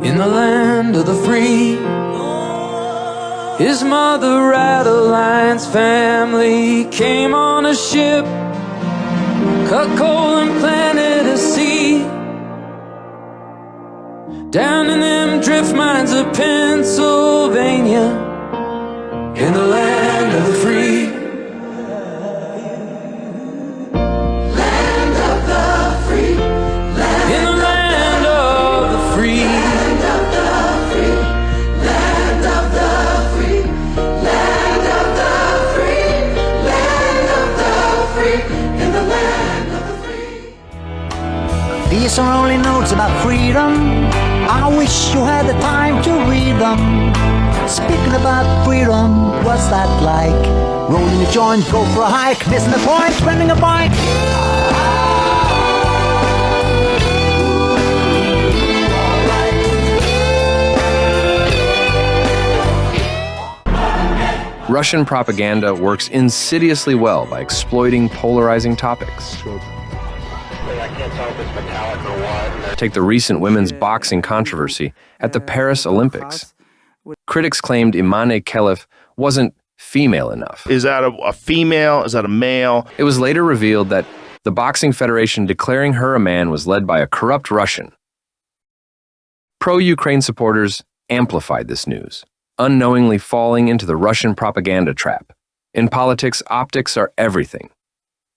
in the land of the free. His mother, Adeline's family, came on a ship, cut coal and planted a seed down in them drift mines of Pennsylvania, in the land of the free. Land of the free. Land in the land of the free. Land of the free. Land of the free. Land of the free. Land of the free. In the land of the free. These are only notes about freedom. I wish you had the time to read them. Speaking about freedom, what's that like? Rolling a joint, go for a hike, missing the point, renting a bike. Russian propaganda works insidiously well by exploiting polarizing topics. Take the recent women's boxing controversy at the Paris Olympics. Critics claimed Imane Khelif wasn't female enough. Is that a female? Is that a male? It was later revealed that the Boxing Federation declaring her a man was led by a corrupt Russian. Pro-Ukraine supporters amplified this news, unknowingly falling into the Russian propaganda trap. In politics, optics are everything.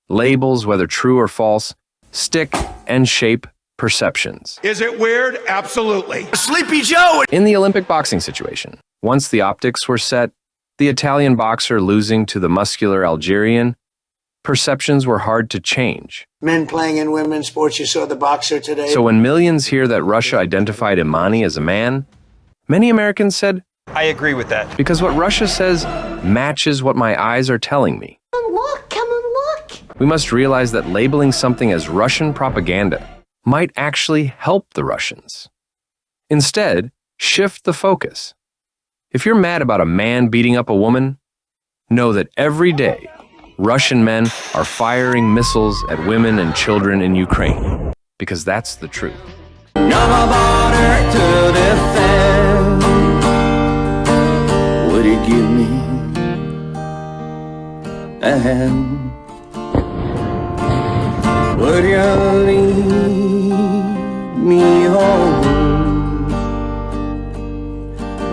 Labels, whether true or false, stick and shape perceptions. Is it weird? Absolutely. Sleepy Joe! In the Olympic boxing situation, once the optics were set, the Italian boxer losing to the muscular Algerian, perceptions were hard to change. Men playing in women's sports, you saw the boxer today. So when millions hear that Russia identified Imani as a man, many Americans said, I agree with that. because what Russia says matches what my eyes are telling me. Come and look. We must realize that labeling something as Russian propaganda might actually help the Russians. Instead, shift the focus. If you're mad about a man beating up a woman, know that every day, Russian men are firing missiles at women and children in Ukraine, because that's the truth. No more border to defend. Would you give me a hand? Would you lead me home?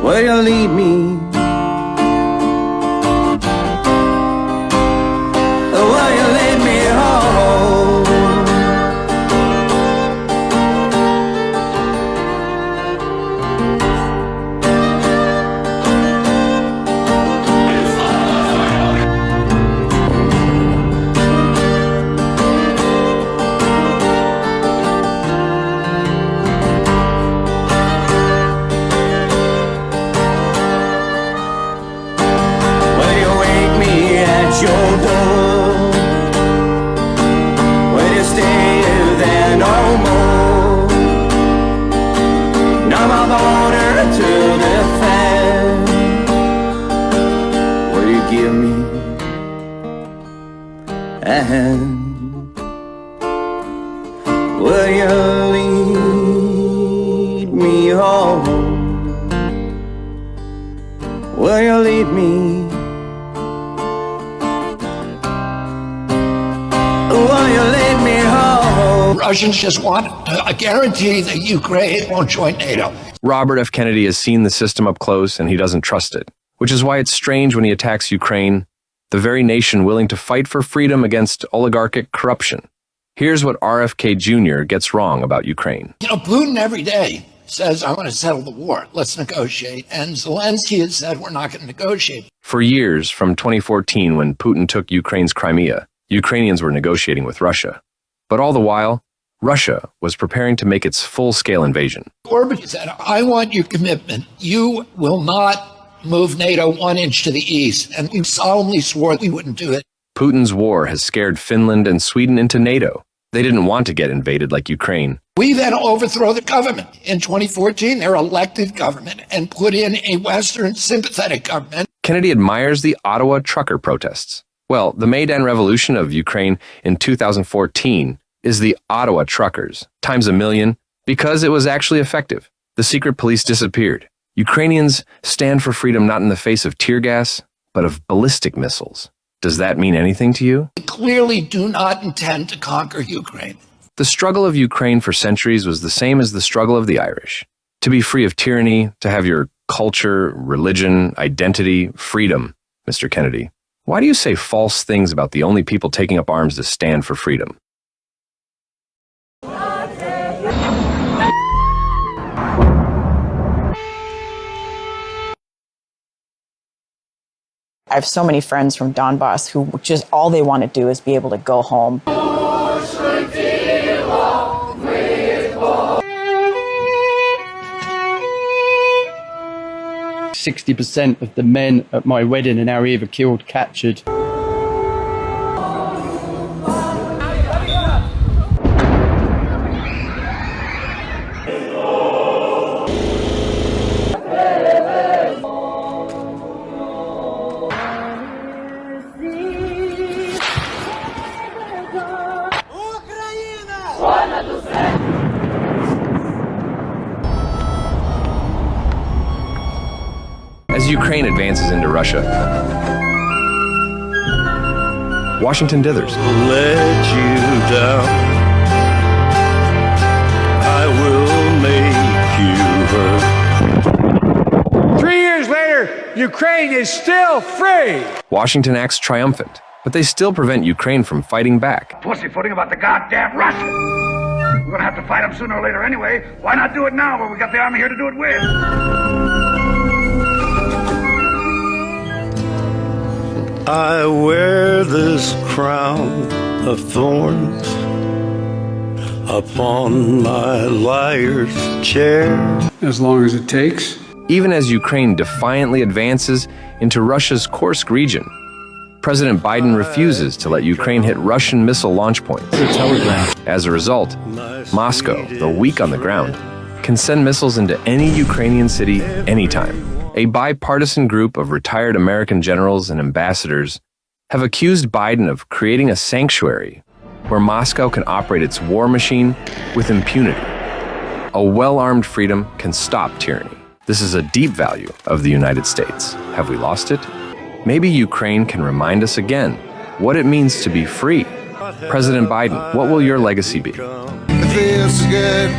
Would you lead me? Will you lead me home? Your door. Will you stay there no more? No more border to defend. Will you give me a hand? Will you lead me home? Will you lead me? Russians just want a guarantee that Ukraine won't join NATO. Robert F. Kennedy has seen the system up close and he doesn't trust it, which is why it's strange when he attacks Ukraine, the very nation willing to fight for freedom against oligarchic corruption. Here's what RFK Jr. gets wrong about Ukraine. You know, Putin every day says, I want to settle the war. Let's negotiate. And Zelensky has said, we're not going to negotiate. For years, from 2014 when Putin took Ukraine's Crimea, Ukrainians were negotiating with Russia. But all the while, Russia was preparing to make its full-scale invasion. Orban said, I want your commitment. You will not move NATO 1 inch to the east. And we solemnly swore we wouldn't do it. Putin's war has scared Finland and Sweden into NATO. They didn't want to get invaded like Ukraine. We then overthrow the government. In 2014, their elected government and put in a Western sympathetic government. Kennedy admires the Ottawa trucker protests. Well, the Maidan Revolution of Ukraine in 2014 is the Ottawa truckers, times a million, because it was actually effective. The secret police disappeared. Ukrainians stand for freedom not in the face of tear gas, but of ballistic missiles. Does that mean anything to you? We clearly do not intend to conquer Ukraine. The struggle of Ukraine for centuries was the same as the struggle of the Irish. To be free of tyranny, to have your culture, religion, identity, freedom, Mr. Kennedy. Why do you say false things about the only people taking up arms to stand for freedom? I have so many friends from Donbass who just all they want to do is be able to go home. 60% of the men at my wedding are now either killed, captured. As Ukraine advances into Russia, Washington dithers. Let you down. I will make you hurt. 3 years later, Ukraine is still free. Washington acts triumphant, but they still prevent Ukraine from fighting back. Pussyfooting about the goddamn Russians. We're gonna have to fight them sooner or later anyway. Why not do it now when we got the army here to do it with? I wear this crown of thorns upon my liar's chair. As long as it takes. Even as Ukraine defiantly advances into Russia's Kursk region, President Biden refuses to let Ukraine hit Russian missile launch points. As a result, Moscow, though weak on the ground, can send missiles into any Ukrainian city anytime. A bipartisan group of retired American generals and ambassadors have accused Biden of creating a sanctuary where Moscow can operate its war machine with impunity. A well-armed freedom can stop tyranny. This is a deep value of the United States. Have we lost it? Maybe Ukraine can remind us again what it means to be free. President Biden, what will your legacy be? It feels good.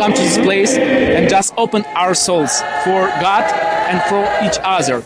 Come to this place and just open our souls for God and for each other.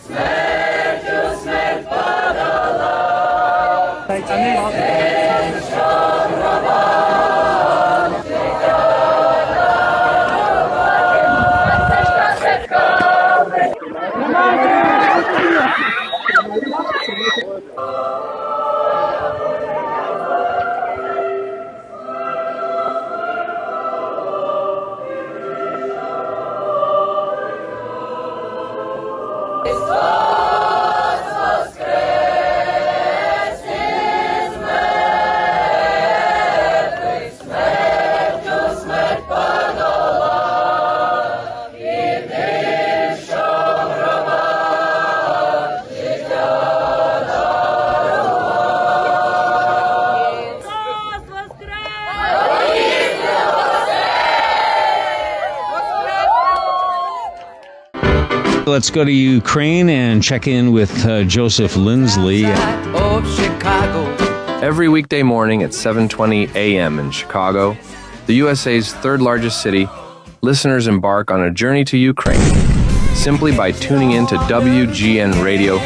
Let's go to Ukraine and check in with Joseph Lindsley. Every weekday morning at 7:20 a.m. in Chicago, the USA's third largest city, listeners embark on a journey to Ukraine simply by tuning in to WGN Radio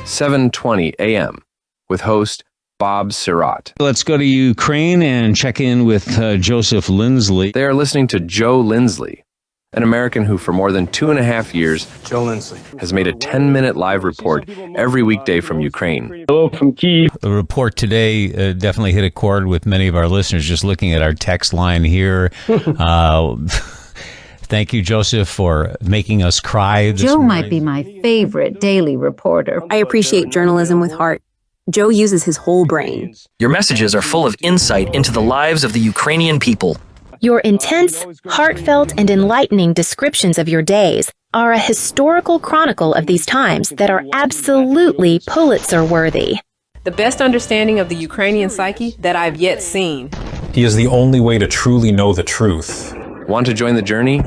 7:20 a.m. with host Bob Sirat. Let's go to Ukraine and check in with Joseph Lindsley. They are listening to Joe Lindsley, an American who for more than 2.5 years has made a 10-minute live report every weekday from Ukraine. Hello from Kyiv. The report today definitely hit a chord with many of our listeners, just looking at our text line here. Thank you, Joseph, for making us cry this Joe morning. might be my favorite daily reporter. I appreciate journalism with heart. Joe uses his whole brain. Your messages are full of insight into the lives of the Ukrainian people. Your intense, heartfelt, and enlightening descriptions of your days are a historical chronicle of these times that are absolutely Pulitzer-worthy. The best understanding of the Ukrainian psyche that I've yet seen. He is the only way to truly know the truth. Want to join the journey?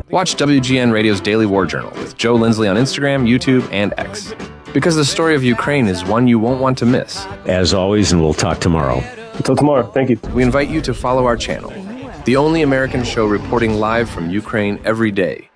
Watch WGN Radio's Daily War Journal with Joe Lindsley on Instagram, YouTube, and X. Because the story of Ukraine is one you won't want to miss. As always, and we'll talk tomorrow. Until tomorrow, thank you. We invite you to follow our channel, the only American show reporting live from Ukraine every day.